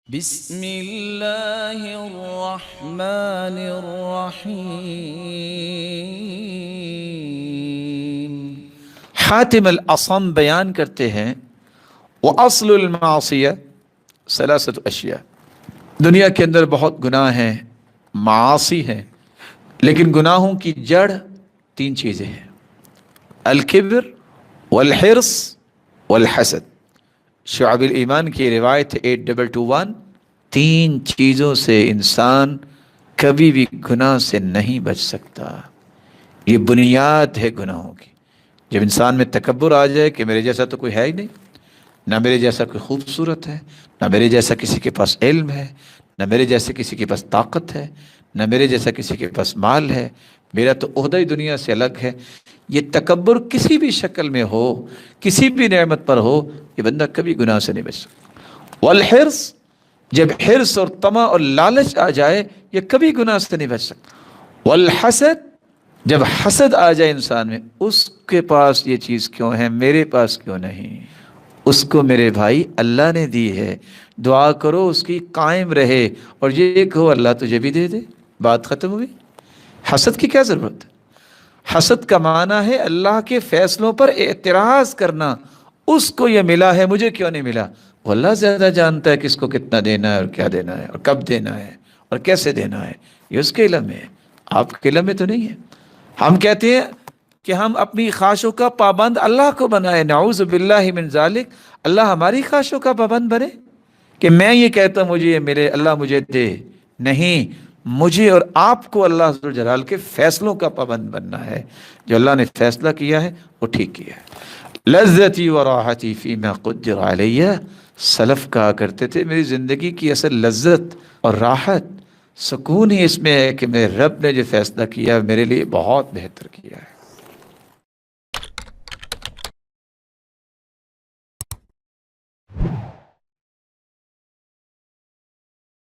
بسم اللہ الرحمن الرحیم۔ حاتم الاصم بیان کرتے ہیں وَأَصْلُ الْمَعْصِيَةِ ثَلَاثَةُ اشیاء، دنیا کے اندر بہت گناہ ہیں، معاصی ہیں، لیکن گناہوں کی جڑ تین چیزیں ہیں: الکبر والحرص والحسد۔ شعب الایمان کی روایت 8221، تین چیزوں سے انسان کبھی بھی گناہ سے نہیں بچ سکتا، یہ بنیاد ہے گناہوں کی۔ جب انسان میں تکبر آ جائے کہ میرے جیسا تو کوئی ہے ہی نہیں، نہ میرے جیسا کوئی خوبصورت ہے، نہ میرے جیسا کسی کے پاس علم ہے، نہ میرے جیسے کسی کے پاس طاقت ہے، نہ میرے جیسا کسی کے پاس مال ہے، میرا تو عہدہ ہی دنیا سے الگ ہے، یہ تکبر کسی بھی شکل میں ہو، کسی بھی نعمت پر ہو، یہ بندہ کبھی گناہ سے نہیں بچ سکتا۔ والحرص، جب حرص اور طمع اور لالچ آ جائے یہ کبھی گناہ سے نہیں بچ سکتا۔ والحسد، جب حسد آ جائے انسان میں، اس کے پاس یہ چیز کیوں ہے میرے پاس کیوں نہیں، اس کو میرے بھائی اللہ نے دی ہے، دعا کرو اس کی قائم رہے، اور یہ کہو اللہ تجھے بھی دے دے، بات ختم ہوئی۔ حسد کی کیا ضرورت ہے؟ حسد کا معنی ہے اللہ کے فیصلوں پر اعتراض کرنا، اس کو یہ ملا ہے مجھے کیوں نہیں ملا۔ وہ اللہ زیادہ جانتا ہے کس کو کتنا دینا ہے اور کیا دینا ہے اور کب دینا ہے اور کیسے دینا ہے، یہ اس کے علم میں ہے، آپ کے علم میں تو نہیں ہے۔ ہم کہتے ہیں کہ ہم اپنی خواہشوں کا پابند اللہ کو بنائے، نعوذ باللہ من ذالک، اللہ ہماری خواہشوں کا پابند بنے کہ میں یہ کہتا ہوں مجھے یہ ملے اللہ مجھے دے، نہیں، مجھے اور آپ کو اللہ ذو الجلال کے فیصلوں کا پابند بننا ہے، جو اللہ نے فیصلہ کیا ہے وہ ٹھیک کیا ہے۔ لذتی و راحتی فیما قدر علیہ، سلف کہا کرتے تھے میری زندگی کی اصل لذت اور راحت، سکون ہی اس میں ہے کہ میرے رب نے جو فیصلہ کیا میرے لیے بہت بہتر کیا ہے۔